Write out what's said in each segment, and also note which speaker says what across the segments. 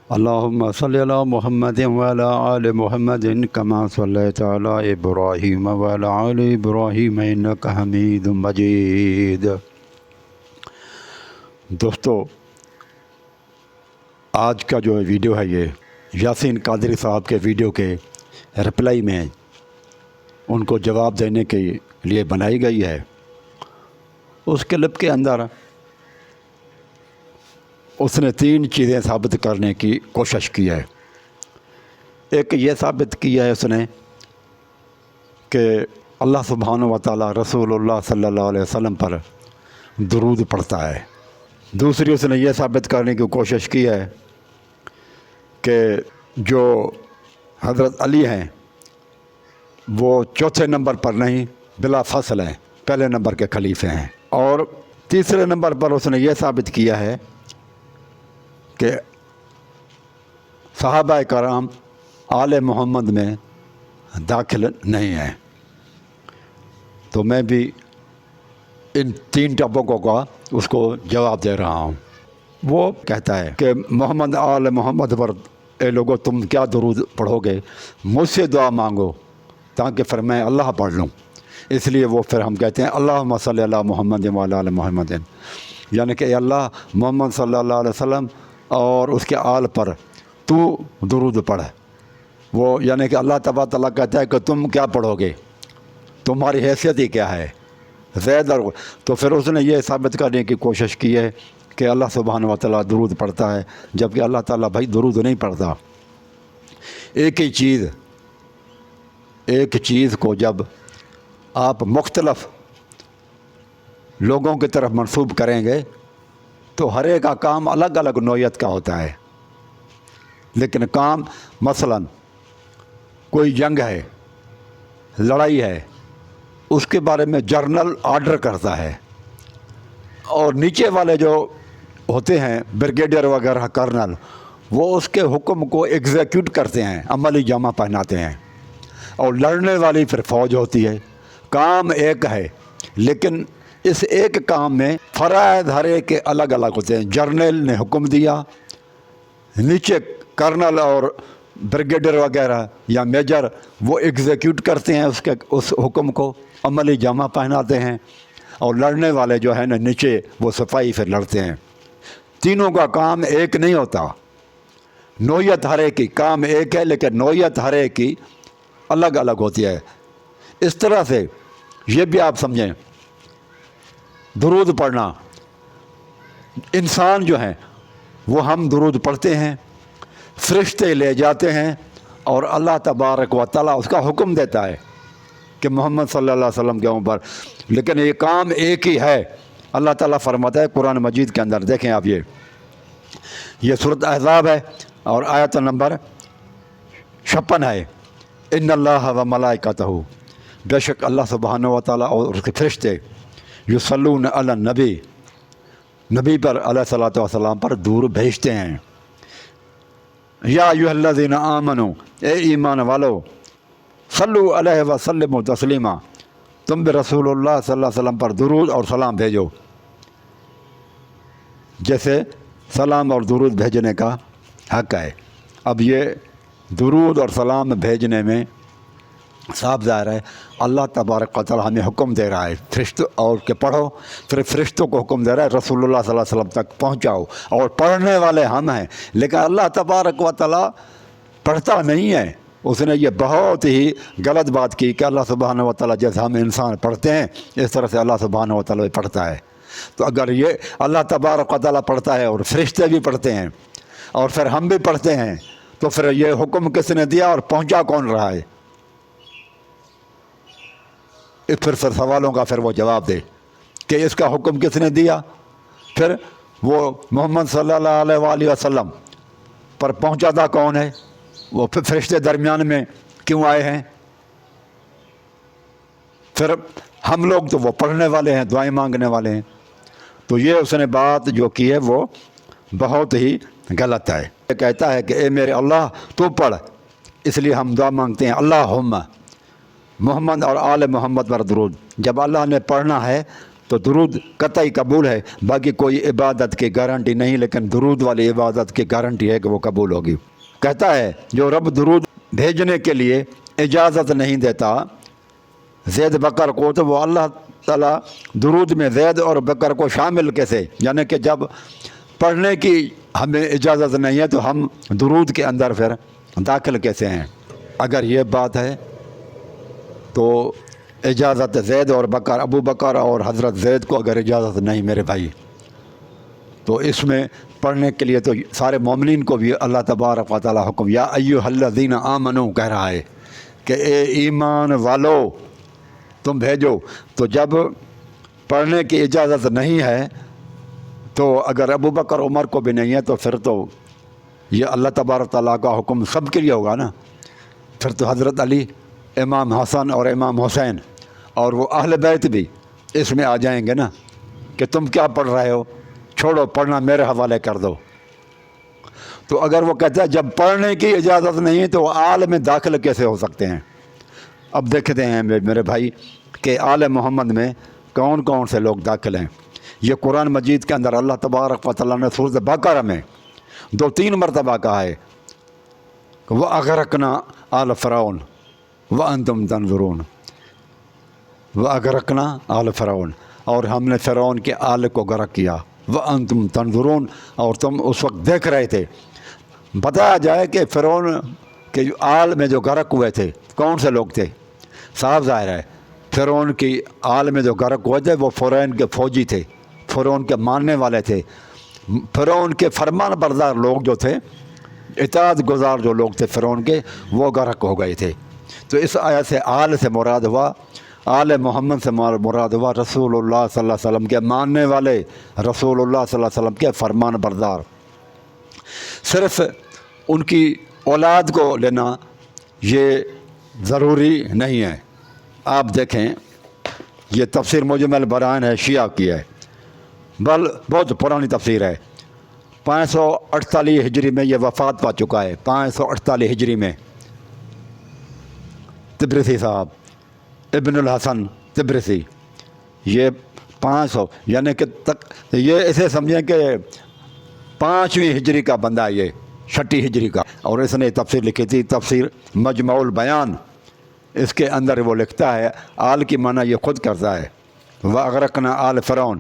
Speaker 1: اللهم صل على محمد وعلى آل محمد كما صليت على إبراهيم وعلى آل إبراهيم إنك حميد مجيد۔ دوستو، آج کا جو ویڈیو ہے یہ یاسین قادری صاحب کے ویڈیو کے رپلائی میں ان کو جواب دینے کے لیے بنائی گئی ہے۔ اس کلپ کے اندر اس نے 3 چیزیں ثابت کرنے کی کوشش کی ہے۔ ایک یہ ثابت کیا ہے اس نے کہ اللہ سبحانہ و تعالی رسول اللہ صلی اللہ علیہ وسلم پر درود پڑھتا ہے۔ دوسری اس نے یہ ثابت کرنے کی کوشش کی ہے کہ جو حضرت علی ہیں وہ چوتھے نمبر پر نہیں بلا فصل ہیں، پہلے نمبر کے خلیفے ہیں۔ اور تیسرے نمبر پر اس نے یہ ثابت کیا ہے کہ صحابہ کرام آل محمد میں داخل نہیں ہیں۔ تو میں بھی ان 3 ٹاپکوں کا اس کو جواب دے رہا ہوں۔ وہ کہتا ہے کہ محمد آل محمد پر اے لوگو تم کیا درود پڑھو گے، مجھ سے دعا مانگو تاکہ پھر میں اللہ پڑھ لوں۔ اس لیے وہ پھر ہم کہتے ہیں اللہم صلی اللہ محمد وعلی آل محمد، یعنی کہ اے اللہ محمد صلی اللہ علیہ وسلم اور اس کے آل پر تو درود پڑھ۔ وہ یعنی کہ اللہ تبارک تعالیٰ کہتا ہے کہ تم کیا پڑھو گے، تمہاری حیثیت ہی کیا ہے زید۔ اور تو پھر اس نے یہ ثابت کرنے کی کوشش کی ہے کہ اللہ سبحانہ و تعالیٰ درود پڑھتا ہے، جبکہ اللہ تعالیٰ بھائی درود نہیں پڑھتا۔ ایک چیز کو جب آپ مختلف لوگوں کی طرف منسوب کریں گے تو ہر ایک کا کام الگ الگ نوعیت کا ہوتا ہے، لیکن کام مثلا کوئی جنگ ہے، لڑائی ہے، اس کے بارے میں جرنل آرڈر کرتا ہے، اور نیچے والے جو ہوتے ہیں بریگیڈیئر وغیرہ کرنل، وہ اس کے حکم کو ایگزیکیوٹ کرتے ہیں، عملی جامہ پہناتے ہیں، اور لڑنے والی پھر فوج ہوتی ہے۔ کام ایک ہے لیکن اس ایک کام میں فرائض ہر ایک کے الگ الگ ہوتے ہیں۔ جرنیل نے حکم دیا، نیچے کرنل اور بریگیڈیئر وغیرہ یا میجر وہ ایگزیکیوٹ کرتے ہیں اس حکم کو، عملی جامہ پہناتے ہیں، اور لڑنے والے جو ہیں نا نیچے وہ صفائی پھر لڑتے ہیں۔ تینوں کا کام ایک نہیں ہوتا، نوعیت ہر ایک کی، کام ایک ہے لیکن نوعیت ہر ایک کی الگ الگ ہوتی ہے۔ اس طرح سے یہ بھی آپ سمجھیں، درود پڑھنا، انسان جو ہیں وہ ہم درود پڑھتے ہیں، فرشتے لے جاتے ہیں، اور اللہ تبارک و تعالیٰ اس کا حکم دیتا ہے کہ محمد صلی اللہ علیہ وسلم کے اوپر، لیکن یہ کام ایک ہی ہے۔ اللہ تعالیٰ فرماتا ہے قرآن مجید کے اندر، دیکھیں آپ، یہ سورۃ احزاب ہے اور آیت نمبر 56 ہے، ان اللہ و ملائکتہ، بے شک اللہ سبحانہ و تعالیٰ اور اس کے فرشتے، یصلون علی النبی، نبی پر علیہ الصلوۃ والسلام پر درود بھیجتے ہیں۔ یا ایھا الذین آمنوا، اے ایمان والو، صلوا علیہ وسلموا تسلیما، تم بھی رسول اللہ صلی اللہ علیہ وسلم پر درود اور سلام بھیجو۔ جیسے سلام اور درود بھیجنے کا حق ہے۔ اب یہ درود اور سلام بھیجنے میں صاف ظاہر ہے اللہ تبارک و تعالیٰ ہمیں حکم دے رہا ہے فرشتوں اور کہ پڑھو، پھر فرشتوں کو حکم دے رہا ہے رسول اللہ صلی اللہ علیہ وسلم تک پہنچاؤ، اور پڑھنے والے ہم ہیں، لیکن اللہ تبارک و تعالیٰ پڑھتا نہیں ہے۔ اس نے یہ بہت ہی غلط بات کی کہ اللہ سبحانہ و تعالیٰ جیسے ہم انسان پڑھتے ہیں اس طرح سے اللہ سبحانہ و تعالیٰ پڑھتا ہے۔ تو اگر یہ اللہ تبارک و تعالیٰ پڑھتا ہے اور فرشتے بھی پڑھتے ہیں اور پھر ہم بھی پڑھتے ہیں، تو پھر یہ حکم کس نے دیا اور پہنچا کون رہا ہے؟ پھر سوالوں کا پھر وہ جواب دے کہ اس کا حکم کس نے دیا، پھر وہ محمد صلی اللہ علیہ وآلہ وسلم پر پہنچاتا کون ہے، وہ پھر فرشتے درمیان میں کیوں آئے ہیں؟ پھر ہم لوگ تو وہ پڑھنے والے ہیں، دعائیں مانگنے والے ہیں۔ تو یہ اس نے بات جو کی ہے وہ بہت ہی غلط ہے۔ یہ کہتا ہے کہ اے میرے اللہ تو پڑھ، اس لیے ہم دعا مانگتے ہیں اللہم محمد اور آل محمد پر درود۔ جب اللہ نے پڑھنا ہے تو درود قطعی قبول ہے، باقی کوئی عبادت کی گارنٹی نہیں، لیکن درود والی عبادت کی گارنٹی ہے کہ وہ قبول ہوگی۔ کہتا ہے جو رب درود بھیجنے کے لیے اجازت نہیں دیتا زید بکر کو، تو وہ اللہ تعالیٰ درود میں زید اور بکر کو شامل کیسے؟ یعنی کہ جب پڑھنے کی ہمیں اجازت نہیں ہے تو ہم درود کے اندر پھر داخل کیسے ہیں؟ اگر یہ بات ہے تو اجازت زید اور بکر، ابو بکر اور حضرت زید کو اگر اجازت نہیں میرے بھائی، تو اس میں پڑھنے کے لیے تو سارے مومنین کو بھی اللہ تبارک و تعالیٰ حکم یا ایھا الذین آمنوا کہہ رہا ہے کہ اے ایمان والو تم بھیجو۔ تو جب پڑھنے کی اجازت نہیں ہے تو اگر ابو بکر عمر کو بھی نہیں ہے تو پھر تو یہ اللہ تبارک تعالیٰ کا حکم سب کے لیے ہوگا نا۔ پھر تو حضرت علی، امام حسن اور امام حسین اور وہ اہل بیت بھی اس میں آ جائیں گے نا کہ تم کیا پڑھ رہے ہو، چھوڑو پڑھنا میرے حوالے کر دو۔ تو اگر وہ کہتا ہے جب پڑھنے کی اجازت نہیں ہے تو آل میں داخل کیسے ہو سکتے ہیں؟ اب دیکھتے ہیں میرے بھائی کہ آل محمد میں کون کون سے لوگ داخل ہیں۔ یہ قرآن مجید کے اندر اللہ تبارک و تعالیٰ نے سورۃ بقرہ میں 2-3 مرتبہ کہا ہے وَأَغْرَقْنَا آلَ فِرْعَوْنَ وَأَنْتُمْ تَنْظُرُونَ، وَأَغْرَقْنَا آلَ فِرْعَوْنَ، اور ہم نے فرعون کے آل کو غرق کیا، وَأَنْتُمْ تَنْظُرُونَ، اور تم اس وقت دیکھ رہے تھے۔ بتایا جائے کہ فرعون کے آل میں جو غرق ہوئے تھے کون سے لوگ تھے؟ صاف ظاہر ہے فرعون کی آل میں جو غرق ہوئے تھے وہ فرعون کے فوجی تھے، فرعون کے ماننے والے تھے، فرعون کے فرمان بردار لوگ جو تھے، اطاعت گزار جو لوگ تھے فرعون کے، وہ غرق ہو گئے تھے۔ تو اس آیت سے آل سے مراد ہوا، آل محمد سے مراد ہوا رسول اللہ صلی اللہ علیہ وسلم کے ماننے والے، رسول اللہ صلی اللہ علیہ وسلم کے فرمان بردار۔ صرف ان کی اولاد کو لینا یہ ضروری نہیں ہے۔ آپ دیکھیں یہ تفسیر مجمع البرہان ہے، شیعہ کی ہے، بہت پرانی تفسیر ہے، 548 ہجری میں یہ وفات پا چکا ہے، 548 ہجری میں تبرسی صاحب، ابن الحسن تبرسی، یہ 500 یعنی کہ یہ اسے سمجھیں کہ 5ویں ہجری کا بندہ ہے، یہ 6 ہجری کا، اور اس نے تفسیر لکھی تھی تفسیر مجمع البیان۔ اس کے اندر وہ لکھتا ہے آل کی معنی یہ خود کرتا ہے وَأَغْرَقْنَا آلَ فِرْعَوْنَ،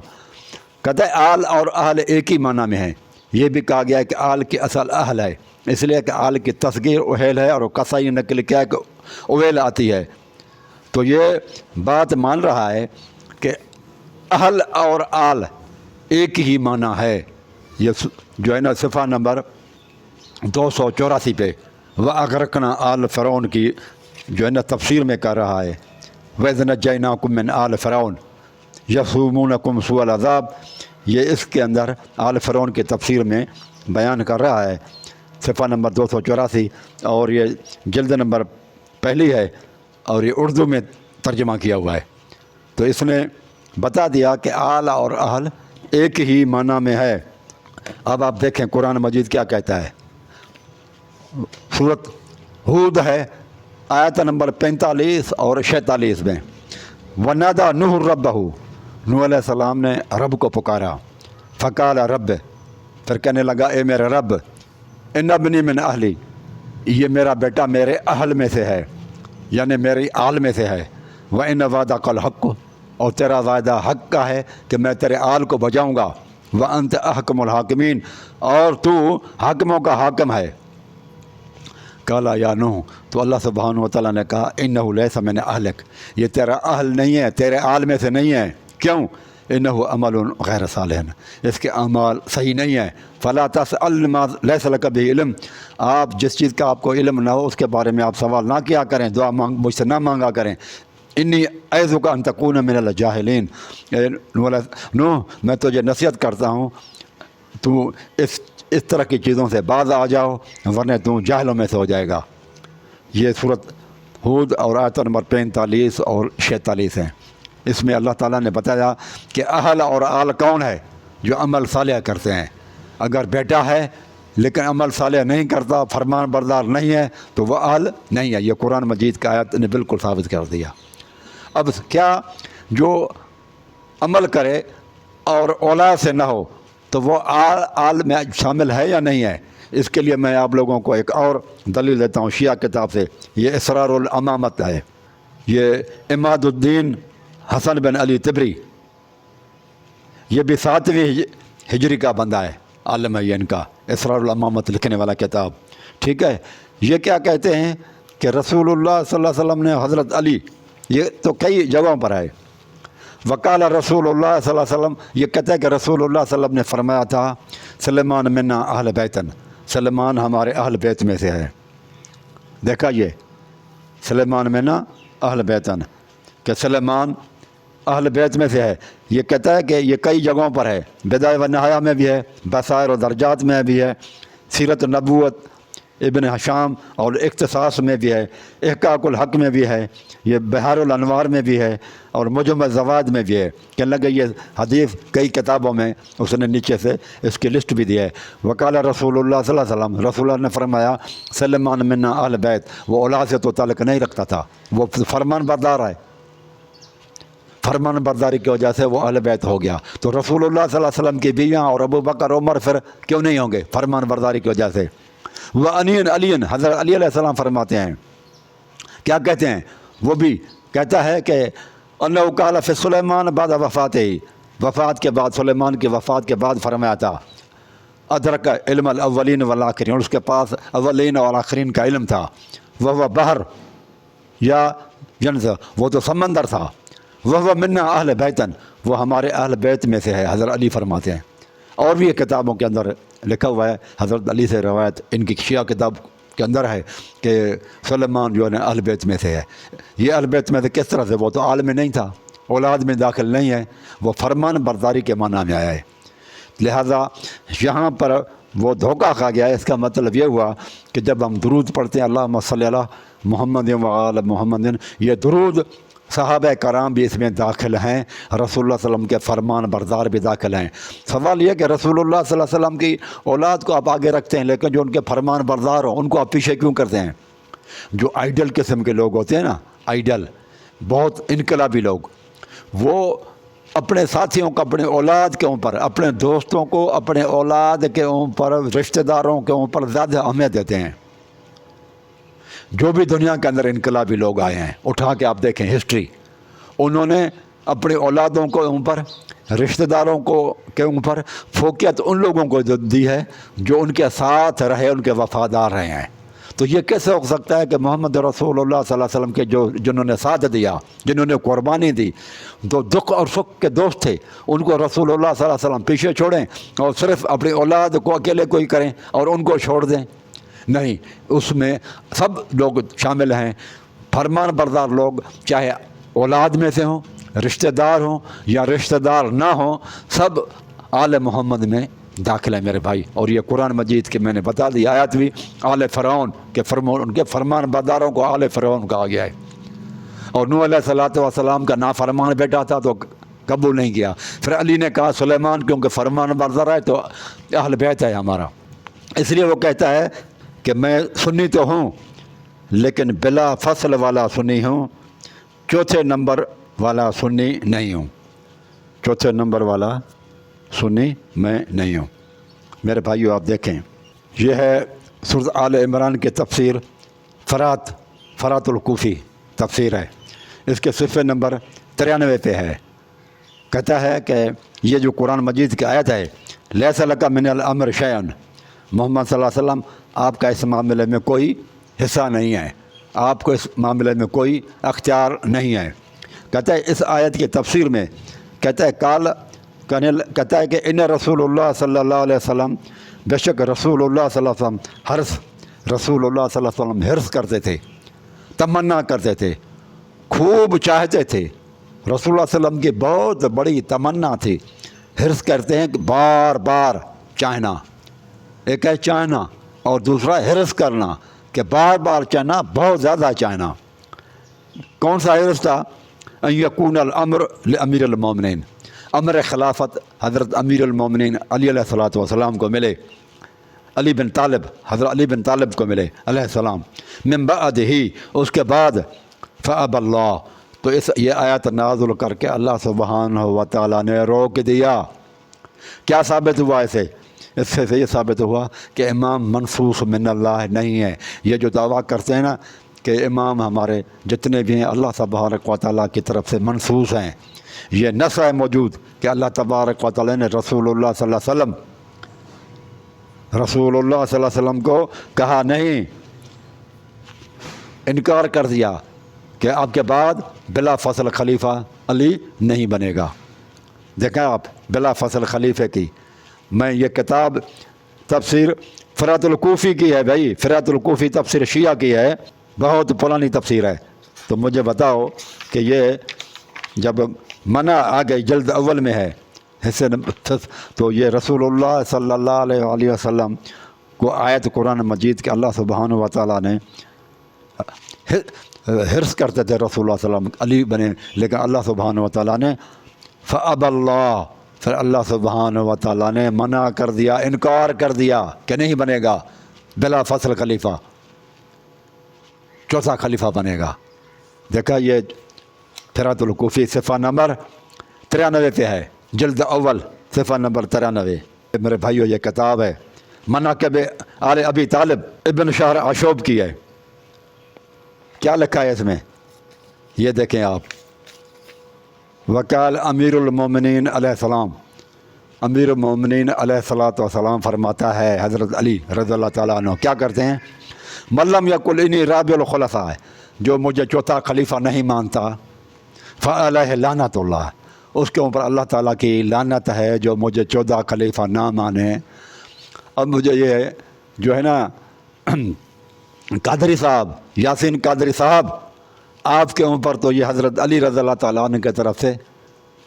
Speaker 1: کہتا ہے آل اور اہل ایک ہی معنی میں ہیں۔ یہ بھی کہا گیا ہے کہ آل کی اصل اہل ہے، اس لیے کہ آل کی تصغیر اہل ہے اور قصائی نقل کیا ہے کہ اویل آتی ہے۔ تو یہ بات مان رہا ہے کہ اہل اور آل ایک ہی معنی ہے۔ یہ جو ہے نا صفحہ نمبر 284 پہ وَأَغْرَقْنَا آلَ فِرْعَوْنَ کی جو ہے نا تفسیر میں کر رہا ہے وَإِذْ نَجَّيْنَاكُم مِّنْ آلِ فِرْعَوْنَ يَصُومُونَكُمْ سُوءَ الْعَذَابِ، یہ اس کے اندر آل فرعون کی تفسیر میں بیان کر رہا ہے، صفحہ نمبر 284، اور یہ جلد نمبر 1 ہے اور یہ اردو میں ترجمہ کیا ہوا ہے۔ تو اس نے بتا دیا کہ آل اور اہل ایک ہی معنی میں ہے۔ اب آپ دیکھیں قرآن مجید کیا کہتا ہے، سورۃ ہود ہے آیت نمبر 45 اور 46 میں وَنَادَى نُوحٌ رَبَّهُ، نوح علیہ السلام نے رب کو پکارا، فقال رب، پھر کہنے لگا اے میرے رب، ان ابنی من اہلی، یہ میرا بیٹا میرے اہل میں سے ہے، یعنی میری آل میں سے ہے، وَإِنَّ وَعْدَكَ الْحَقُّ، اور تیرا وعدہ حق کا ہے کہ میں تیرے آل کو بچاؤں گا، وَأَنْتَ أَحْكَمُ الْحَاكِمِينَ، اور تو حاکموں کا حاکم ہے۔ قال یا نوح، تو اللہ سبحانہ و تعالیٰ نے کہا انہ لیس من اہلک، یہ تیرا اہل نہیں ہے، تیرے آل میں سے نہیں ہے، کیوں؟ انہ عمل غیر صالح، اس کے اعمال صحیح نہیں ہے، فلا تسأل ما لیس لک بہ علم، آپ جس چیز کا آپ کو علم نہ ہو اس کے بارے میں آپ سوال نہ کیا کریں، دعا مجھ سے نہ مانگا کریں۔ انی اعظک ان تکون من الجاہلین، نوح میں تجھے نصیحت کرتا ہوں تو اس طرح کی چیزوں سے باز آ جاؤ ورنہ تو جاہلوں میں سے ہو جائے گا۔ یہ سورۃ ہود اور آیت نمبر 45 اور 46 ہیں۔ اس میں اللہ تعالیٰ نے بتایا کہ اہل اور آل کون ہے؟ جو عمل صالح کرتے ہیں۔ اگر بیٹا ہے لیکن عمل صالح نہیں کرتا، فرمان بردار نہیں ہے، تو وہ آل نہیں ہے۔ یہ قرآن مجید کا آیت نے بالکل ثابت کر دیا۔ اب کیا جو عمل کرے اور اولاد سے نہ ہو تو وہ آل میں شامل ہے یا نہیں ہے؟ اس کے لیے میں آپ لوگوں کو ایک اور دلیل دیتا ہوں شیعہ کتاب سے. یہ اسرار الامامت ہے. یہ عماد الدین حسن بن علی تبری، یہ بھی 7ویں ہجری کا بندہ ہے، عالم ہے ان کا، اسرار الامامت لکھنے والا کتاب. ٹھیک ہے. یہ کیا کہتے ہیں کہ رسول اللہ صلی اللہ علیہ وسلم نے حضرت علی، یہ تو کئی جگہوں پر ہے، وقال رسول اللہ صلی اللہ علیہ وسلم، یہ کہتا ہے کہ رسول اللہ صلی اللہ علیہ وسلم نے فرمایا تھا سلیمان منا اہل بیتن، سلیمان ہمارے اہل بیت میں سے ہے. دیکھا یہ سلیمان منا اہل بیتن، کہ سلیمان اہل بیت میں سے ہے. یہ کہتا ہے کہ یہ کئی جگہوں پر ہے، بدایہ و نہایہ میں بھی ہے، بصائر و درجات میں بھی ہے، سیرت نبوت ابن حشام اور اختصاص میں بھی ہے، احقاق الحق میں بھی ہے، یہ بحار الانوار میں بھی ہے، اور مجمع الزوائد میں بھی ہے. کہنے لگے یہ حدیث کئی کتابوں میں اس نے نیچے سے اس کی لسٹ بھی دی ہے. وقال رسول اللہ صلی اللہ علیہ وسلم، رسول اللہ نے فرمایا سلیمان منا اہل بیت، وہ اولاد سے تو تعلق نہیں رکھتا تھا، وہ فرمان بردار ہے، فرمان برداری کی وجہ سے وہ اہل بیت ہو گیا. تو رسول اللہ صلی اللہ علیہ وسلم کی بیویاں اور ابو بکر عمر پھر کیوں نہیں ہوں گے فرمان برداری کی وجہ سے؟ وہ علی حضرت علی علیہ السلام فرماتے ہیں، کیا کہتے ہیں؟ وہ بھی کہتا ہے کہ انہو قال فی سلیمان بعد وفاتہ، وفات کے بعد، سلیمان کی وفات کے بعد فرمایا تھا ادرک علم الاولین والآخرین، اور اس کے پاس اولین اور آخرین کا علم تھا. وہ بحر یا جنز، وہ تو سمندر تھا. وہ منا اہل بیتن، وہ ہمارے اہل بیت میں سے ہے، حضرت علی فرماتے ہیں. اور بھی یہ کتابوں کے اندر لکھا ہوا ہے، حضرت علی سے روایت ان کی شیعہ کتاب کے اندر ہے کہ سلیمان جو ہے اہل بیت میں سے ہے. یہ اہل بیت میں سے کس طرح سے؟ وہ تو عالم میں نہیں تھا، اولاد میں داخل نہیں ہے، وہ فرمان برداری کے معنی میں آیا ہے. لہذا یہاں پر وہ دھوکہ کھا گیا ہے. اس کا مطلب یہ ہوا کہ جب ہم درود پڑھتے ہیں اللہم صلی علی محمد و آل محمد، یہ درود صحابہ کرام بھی اس میں داخل ہیں، رسول اللہ صلی اللہ علیہ وسلم کے فرمان بردار بھی داخل ہیں. سوال یہ کہ رسول اللہ صلی اللہ علیہ وسلم کی اولاد کو آپ آگے رکھتے ہیں، لیکن جو ان کے فرمان بردار ہوں ان کو آپ پیچھے کیوں کرتے ہیں؟ جو آئیڈل قسم کے لوگ ہوتے ہیں نا، آئیڈل، بہت انقلابی لوگ، وہ اپنے ساتھیوں کو، اپنے اولاد کے اوپر، اپنے دوستوں کو، اپنے اولاد کے اوپر، رشتہ داروں کے اوپر زیادہ اہمیت دیتے ہیں. جو بھی دنیا کے اندر انقلابی لوگ آئے ہیں، اٹھا کے آپ دیکھیں ہسٹری، انہوں نے اپنے اولادوں کو اوپر، رشتہ داروں کو کے اوپر فوقیت ان لوگوں کو دی ہے جو ان کے ساتھ رہے، ان کے وفادار رہے ہیں. تو یہ کیسے ہو سکتا ہے کہ محمد رسول اللہ صلی اللہ علیہ وسلم کے جنہوں نے ساتھ دیا، جنہوں نے قربانی دی، جو دکھ اور سکھ کے دوست تھے، ان کو رسول اللہ صلی اللہ علیہ وسلم پیچھے چھوڑیں اور صرف اپنی اولاد کو اکیلے کوئی کریں اور ان کو چھوڑ دیں؟ نہیں، اس میں سب لوگ شامل ہیں، فرمان بردار لوگ، چاہے اولاد میں سے ہوں، رشتہ دار ہوں یا رشتہ دار نہ ہوں، سب آل محمد میں داخل ہے میرے بھائی. اور یہ قرآن مجید کے میں نے بتا دی آیات بھی، آل فرعون کے ان کے فرمان برداروں کو آل فرعون کہا گیا ہے. اور نوح علیہ السلام کا نافرمان بیٹا تھا تو قبول نہیں کیا. پھر علی نے کہا سلیمان کیونکہ فرمان بردار ہے تو اہل بیت ہے ہمارا. اس لیے وہ کہتا ہے کہ میں سنی تو ہوں لیکن بلا فصل والا سنی ہوں، چوتھے نمبر والا سنی نہیں ہوں، چوتھے نمبر والا سنی میں نہیں ہوں. میرے بھائیو آپ دیکھیں، یہ ہے سورۃ آل عمران کی تفسیر، فرات الکوفی تفسیر ہے، اس کے صفحے نمبر 93 پہ ہے. کہتا ہے کہ یہ جو قرآن مجید کی آیت ہے، لیس لک من الامر شیئا، محمد صلی اللہ علیہ وسلم آپ کا اس معاملے میں کوئی حصہ نہیں ہے، آپ کو اس معاملے میں کوئی اختیار نہیں ہے. کہتا ہے اس آیت کی تفسیر میں کہتا ہے کہ ان رسول اللہ صلی اللہ علیہ وسلم، بے شک رسول اللہ صلی اللہ علیہ وسلم رسول اللہ صلی اللہ علیہ وسلم حرص کرتے تھے، تمنا کرتے تھے، خوب چاہتے تھے. رسول اللہ صلی اللہ علیہ وسلم کی بہت بڑی تمنا تھی. حرص کرتے ہیں کہ بار بار چاہنا، ایک ہے چاہنا اور دوسرا حرص کرنا، کہ بار بار چاہنا، بہت زیادہ چاہنا. کون سا حرص تھا؟ ان یکون الامر لامیر المومنین، امر خلافت حضرت امیر المومنین علی علیہ السلام کو ملے، علی بن طالب، حضرت علی بن طالب کو ملے علیہ السلام. من بعدہ، اس کے بعد، فأبى اللہ، تو یہ آیت نازل کر کے اللہ سبحانہ و تعالیٰ نے روک دیا۔ کیا ثابت ہوا اس سے یہ ثابت ہوا کہ امام منصوص من اللہ نہیں ہے۔ یہ جو دعویٰ کرتے ہیں نا کہ امام ہمارے جتنے بھی ہیں اللہ تبارک و تعالیٰ کی طرف سے منصوص ہیں، یہ نص ہے موجود کہ اللہ تبارک و تعالیٰ نے رسول اللہ صلی اللہ علیہ وسلم کو کہا نہیں، انکار کر دیا کہ آپ کے بعد بلا فصل خلیفہ علی نہیں بنے گا۔ دیکھیں آپ، بلا فصل خلیفے کی میں یہ کتاب تفسیر فرات الکوفی کی ہے بھائی، فرات الکوفی تفسیر شیعہ کی ہے، بہت پرانی تفسیر ہے۔ تو مجھے بتاؤ کہ یہ جب منع آ گئی جلد اول میں ہے حصے تو یہ رسول اللہ صلی اللہ علیہ وسلم کو آیت قرآن مجید کے اللہ سبحانہ و تعالیٰ نے حرص کرتے تھے رسول اللہ صلی اللہ علیہ وسلم علی بنے، لیکن اللہ سبحانہ و تعالیٰ نے فَأَبَى اللَّهُ، پھر اللہ سبحانہ و تعالیٰ نے منع کر دیا، انکار کر دیا کہ نہیں بنے گا بلا فصل خلیفہ، چوتھا خلیفہ بنے گا۔ دیکھا یہ فرات الکوفی صفحہ نمبر 93 پہ ہے، جلد اول صفحہ نمبر 93۔ میرے بھائیو یہ کتاب ہے مناقب آل ابی طالب ابن شہر عشوب کی ہے۔ کیا لکھا ہے اس میں یہ دیکھیں آپ، وقال امیر المومنین علیہ السلام، امیر المومنین علیہ السلام فرماتا ہے حضرت علی رضی اللہ تعالیٰ عنہ کیا کرتے ہیں، ملم یقل انی رابع الخلفاء، جو مجھے چوتھا خلیفہ نہیں مانتا فعلیہ لعنت اللہ، اس کے اوپر اللہ تعالیٰ کی لعنت ہے جو مجھے چوتھا خلیفہ نہ مانے۔ اب مجھے یہ جو ہے نا قادری صاحب، یاسین قادری صاحب، آپ کے اوپر تو یہ حضرت علی رضی اللہ تعالیٰ عنہ کی طرف سے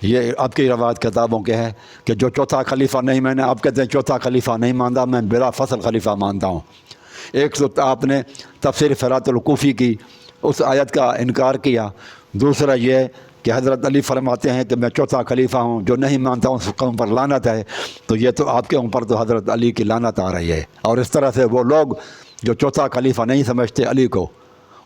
Speaker 1: یہ آپ کی روایت کتابوں کے ہے کہ جو چوتھا خلیفہ نہیں، میں نے آپ کہتے ہیں چوتھا خلیفہ نہیں مانتا، میں بلا فصل خلیفہ مانتا ہوں۔ ایک تو آپ نے تفسیر فرات الکوفی کی اس آیت کا انکار کیا، دوسرا یہ کہ حضرت علی فرماتے ہیں کہ میں چوتھا خلیفہ ہوں، جو نہیں مانتا ہوں اس قوم پر لعنت ہے۔ تو یہ تو آپ کے اوپر تو حضرت علی کی لعنت آ رہی ہے، اور اس طرح سے وہ لوگ جو چوتھا خلیفہ نہیں سمجھتے علی کو،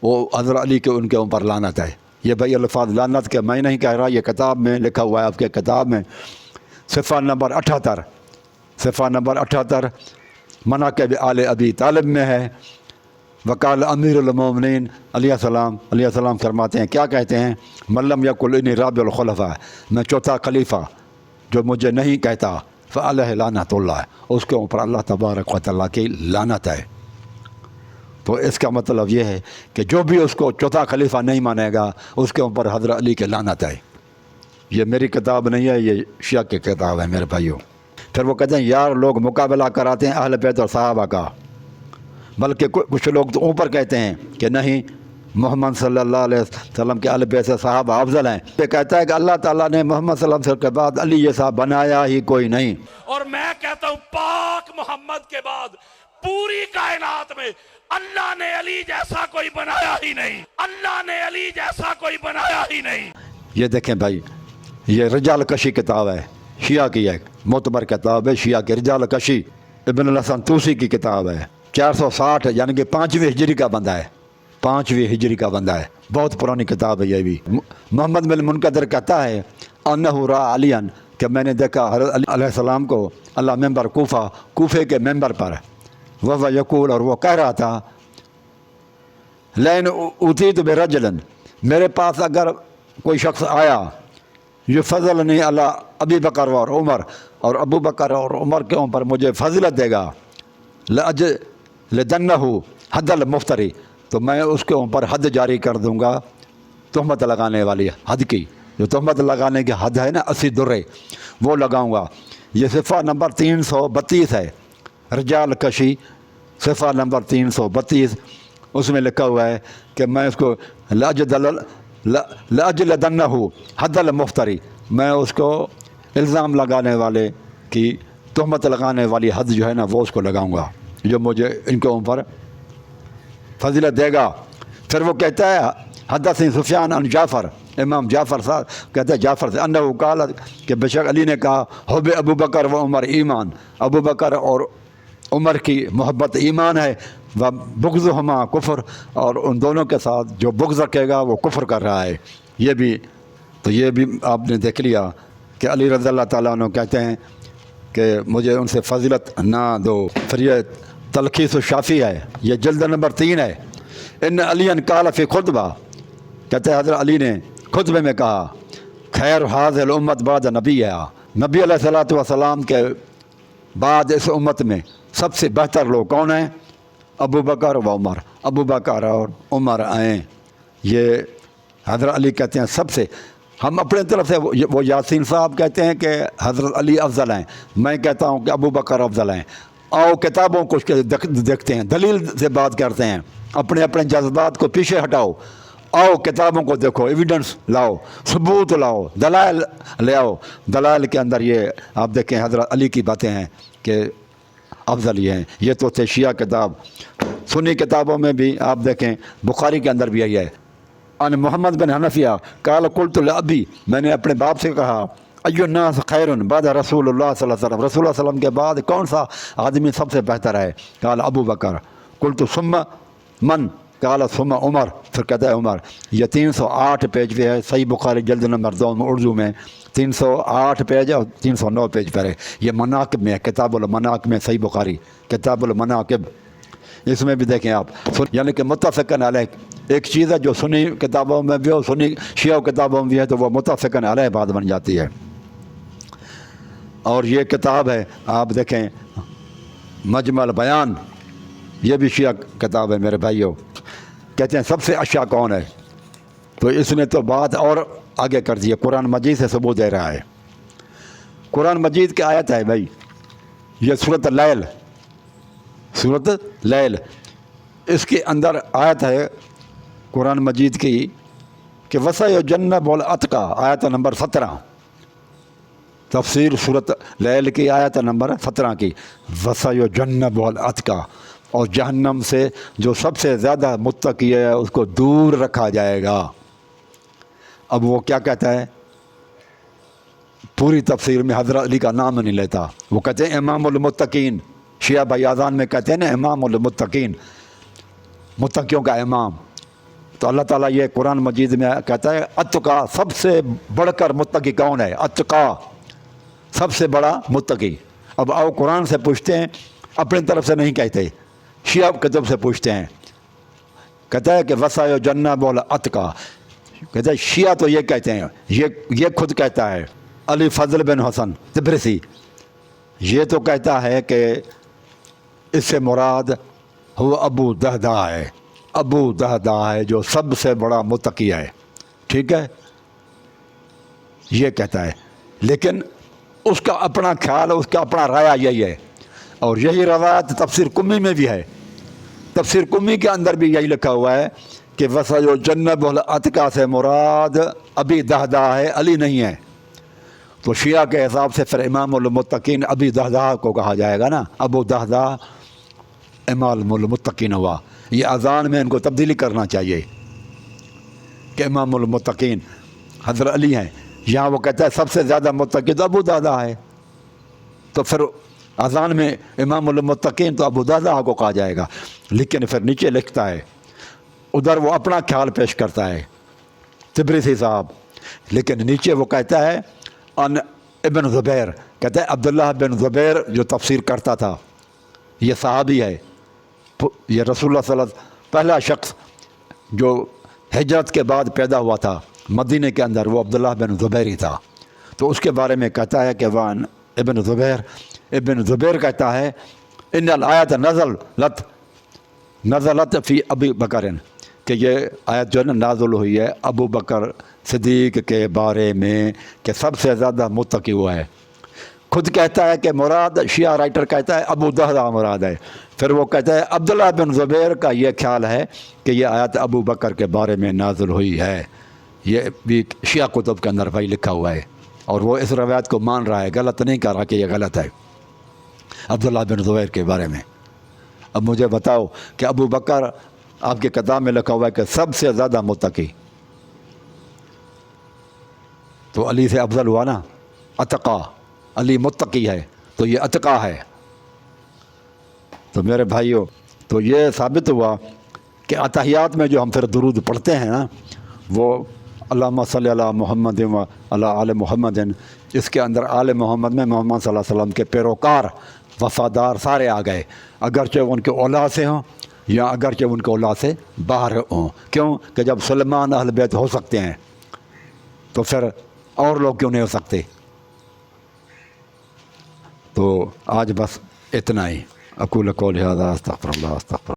Speaker 1: وہ حضرت علی کے ان کے اوپر لعنت ہے۔ یہ بھائی الفاظ لعنت کے میں نہیں کہہ رہا، یہ کتاب میں لکھا ہوا ہے آپ کے کتاب میں صفحہ نمبر 78، صفحہ نمبر 78 مناقب آل ابی طالب میں ہے۔ وقال امیر المومنین علیہ السلام فرماتے ہیں، کیا کہتے ہیں، ملم یقل انی رابع الخلفاء، میں چوتھا خلیفہ جو مجھے نہیں کہتا فعلیہ لعنت اللہ، اس کے اوپر اللہ تبارک و تعالیٰ کی لعنت ہے۔ تو اس کا مطلب یہ ہے کہ جو بھی اس کو چوتھا خلیفہ نہیں مانے گا اس کے اوپر حضرت علی کی لعنت ہے۔ یہ میری کتاب نہیں ہے، یہ شیعہ کی کتاب ہے میرے بھائیوں۔ پھر وہ کہتے ہیں یار لوگ مقابلہ کراتے ہیں اہل بیت اور صحابہ کا، بلکہ کچھ لوگ تو اوپر کہتے ہیں کہ نہیں محمد صلی اللہ علیہ وسلم کے اہل بیت سے صحابہ افضل ہیں۔ یہ کہتا ہے کہ اللہ تعالیٰ نے محمد صلی اللہ علیہ وسلم کے بعد علی جیسا بنایا ہی کوئی نہیں،
Speaker 2: اور میں کہتا ہوں پاک محمد کے بعد پوری کائنات میں اللہ نے علی جیسا کوئی بنایا ہی نہیں، اللہ نے علی جیسا کوئی بنایا ہی نہیں۔
Speaker 1: یہ دیکھیں بھائی، یہ رجال کشی کتاب ہے، شیعہ کی ایک معتبر کتاب ہے، شیعہ کی رجال کشی، ابن الحسن طوسی کی کتاب ہے، 460 یعنی کہ 5ویں ہجری کا بندہ ہے، 5ویں ہجری کا بندہ ہے، بہت پرانی کتاب ہے یہ بھی۔ محمد بن منقدر کہتا ہے انہ را علی، کہ میں نے دیکھا حضرت علی علیہ السلام کو اللہ ممبر کوفے کے ممبر پر، وہ یقول، اور وہ کہہ رہا تھا لین اوتیت برجل، میرے پاس اگر کوئی شخص آیا یہ فضل نہیں اللہ ابی بکر اور عمر، اور ابو بکر اور عمر کے اوپر مجھے فضلت دے گا، لدنہ حد المفتری، تو میں اس کے اوپر حد جاری کر دوں گا، تہمت لگانے والی حد کی، جو تہمت لگانے کی حد ہے نا 80 درے، وہ لگاؤں گا۔ یہ صفحہ نمبر 332 ہے، رجال کشی صفحہ نمبر 332، اس میں لکھا ہوا ہے کہ میں اس کو لأجلدنہ حد المفتری، میں اس کو الزام لگانے والے کی تہمت لگانے والی حد جو ہے نا وہ اس کو لگاؤں گا، جو مجھے ان کے اوپر فضیلت دے گا۔ پھر وہ کہتا ہے حدثنی سفیان عن جعفر، امام جعفر صاحب کہتے ہیں جعفر سے انہ قال، کہ بے شک علی نے کہا حب ابو بکر و عمر ایمان، ابو بکر اور عمر کی محبت ایمان ہے، و بغضہما کفر، اور ان دونوں کے ساتھ جو بغض رکھے گا وہ کفر کر رہا ہے۔ یہ بھی آپ نے دیکھ لیا کہ علی رضی اللہ تعالیٰ عنہ کہتے ہیں کہ مجھے ان سے فضیلت نہ دو۔ پھر یہ تلخیص الشافی ہے، یہ جلد نمبر 3 ہے۔ ان علی قال فی خطبہ، کہتے ہیں حضرت علی نے خطبے میں کہا خیر حاضر الامت بعد نبی ہے، نبی علیہ الصلوۃ والسلام کے بعد اس امت میں سب سے بہتر لوگ کون ہیں؟ ابو بکر و عمر، ابو بکر اور عمر آئیں۔ یہ حضرت علی کہتے ہیں سب سے، ہم اپنے طرف سے وہ یاسین صاحب کہتے ہیں کہ حضرت علی افضل ہیں، میں کہتا ہوں کہ ابو بکر افضل ہیں۔ آؤ کتابوں کو دیکھتے ہیں، دلیل سے بات کرتے ہیں، اپنے اپنے جذبات کو پیچھے ہٹاؤ، آؤ کتابوں کو دیکھو، ایویڈنس لاؤ، ثبوت لاؤ، دلائل لے آؤ۔ دلائل کے اندر یہ آپ دیکھیں حضرت علی کی باتیں ہیں کہ افضل یہ ہیں۔ یہ تو تھے شیعہ کتاب۔ سنی کتابوں میں بھی آپ دیکھیں، بخاری کے اندر بھی یہی ہے۔ ان محمد بن حنفیہ قال قلت لابی، میں نے اپنے باپ سے کہا ای الناس خیر بعد رسول اللہ صلی اللہ علیہ وسلم، رسول اللہ علیہ وسلم کے بعد کون سا آدمی سب سے بہتر ہے؟ قال ابو بکر۔ قلت ثم من؟ قال ثم عمر، پھر کہتا ہے عمر۔ یہ 308 پیج پہ ہے، صحیح بخاری جلد نمبر 2 میں اردو میں 308 پیج اور 309 پیج پر ہے۔ یہ مناقب میں ہے، کتاب المناقب میں، صحیح بخاری کتاب المناقب، اس میں بھی دیکھیں آپ، یعنی کہ متفقن علیہ ایک چیز ہے جو سنی کتابوں میں بھی ہو، سنی شیعہ کتابوں میں بھی ہے، تو وہ متفقن علیہ بات بن جاتی ہے۔ اور یہ کتاب ہے آپ دیکھیں مجمع البیان، یہ بھی شیعہ کتاب ہے میرے بھائیوں۔ کہتے ہیں سب سے اچھا کون ہے؟ تو اس نے تو بات اور آگے کر دی ہے، قرآن مجید سے ثبوت دے رہا ہے۔ قرآن مجید کی آیت ہے بھائی، یہ سورۃ اللیل، سورۃ لیل، اس کے اندر آیت ہے قرآن مجید کی کہ وَسَيُجَنَّبُ الْأَتْقَى، آیت نمبر 17، تفسیر سورۃ لیل کی آیت نمبر 17 کی، وَسَيُجَنَّبُ الْأَتْقَى، اور جہنم سے جو سب سے زیادہ متقی ہے اس کو دور رکھا جائے گا۔ اب وہ کیا کہتا ہے؟ پوری تفسیر میں حضرت علی کا نام نہیں لیتا، وہ کہتے ہیں امام المتقین، شیعہ بھائی اذان میں کہتے ہیں نا امام المتقین، متقیوں کا امام۔ تو اللہ تعالیٰ یہ قرآن مجید میں کہتا ہے اتقا، سب سے بڑھ کر متقی کون ہے؟ اتقا، سب سے بڑا متقی۔ اب آؤ قرآن سے پوچھتے ہیں، اپنی طرف سے نہیں کہتے، شیعہ کتب سے پوچھتے ہیں۔ کہتا ہے کہ وَسَيُجَنَّبُ الْأَتْقَى، کہتا ہے شیعہ تو یہ کہتے ہیں، یہ خود کہتا ہے علی فضل بن حسن تبرسی، یہ تو کہتا ہے کہ اس سے مراد وہ ابو دہدہ ہے، ابو دہدہ ہے جو سب سے بڑا متقی ہے، ٹھیک ہے، یہ کہتا ہے۔ لیکن اس کا اپنا خیال، اس کا اپنا رائے یہی ہے، اور یہی روایت تفسیر قمی میں بھی ہے۔ تفسیر قمی کے اندر بھی یہی لکھا ہوا ہے کہ وَسَيُجَنَّبُ الْأَتْقَى سے مراد ابی دہدہ ہے، علی نہیں ہے۔ تو شیعہ کے حساب سے پھر امام المتقین ابی دہدہ کو کہا جائے گا نا، ابو دہدہ امام المتقین ہوا۔ یہ اذان میں ان کو تبدیلی کرنا چاہیے کہ امام المتقین حضرت علی ہیں، یہاں وہ کہتا ہے سب سے زیادہ متقی تو ابو دہدہ ہے، تو پھر اذان میں امام المتقین تو ابو دہدہ کو کہا جائے گا۔ لیکن پھر نیچے لکھتا ہے، ادھر وہ اپنا خیال پیش کرتا ہے تبریسی صاحب، لیکن نیچے وہ کہتا ہے ان ابن زبیر، کہتا ہے عبداللہ بن زبیر جو تفسیر کرتا تھا، یہ صحابی ہے، یہ رسول اللہ صلی اللہ علیہ وسلم پہلا شخص جو ہجرت کے بعد پیدا ہوا تھا مدینہ کے اندر، وہ عبداللہ بن زبیر ہی تھا۔ تو اس کے بارے میں کہتا ہے کہ وان ابن زبیر کہتا ہے ان الآیت نزلت فی ابی بکر، کہ یہ آیت جو ہے نا نازل ہوئی ہے ابو بکر صدیق کے بارے میں کہ سب سے زیادہ متقی ہوا ہے۔ خود کہتا ہے کہ مراد، شیعہ رائٹر کہتا ہے ابو دہدہ مراد ہے، پھر وہ کہتا ہے عبداللہ بن زبیر کا یہ خیال ہے کہ یہ آیت ابو بکر کے بارے میں نازل ہوئی ہے۔ یہ بھی شیعہ کتب کے اندر بھائی لکھا ہوا ہے، اور وہ اس روایت کو مان رہا ہے، غلط نہیں کہہ رہا کہ یہ غلط ہے عبداللہ بن زبیر کے بارے میں۔ اب مجھے بتاؤ کہ ابو بکر آپ کی کتاب میں لکھا ہوا ہے کہ سب سے زیادہ متقی، تو علی سے افضل ہوا نا، اتقا، علی متقی ہے تو یہ اتقا ہے۔ تو میرے بھائیوں، تو یہ ثابت ہوا کہ اتحیات میں جو ہم پھر درود پڑھتے ہیں نا، وہ اللہم صلی علی محمد و علی آل محمد، اس کے اندر آل محمد میں محمد صلی اللہ علیہ وسلم کے پیروکار وفادار سارے آ گئے، اگرچہ ان کے اولاد سے ہوں یا اگرچہ ان کے اولاد سے باہر ہوں۔ کیوں کہ جب سلیمان اہل بیت ہو سکتے ہیں تو پھر اور لوگ کیوں نہیں ہو سکتے؟ تو آج بس اتنا ہی۔ اقول قولی ھذا استغفر اللہ استغفر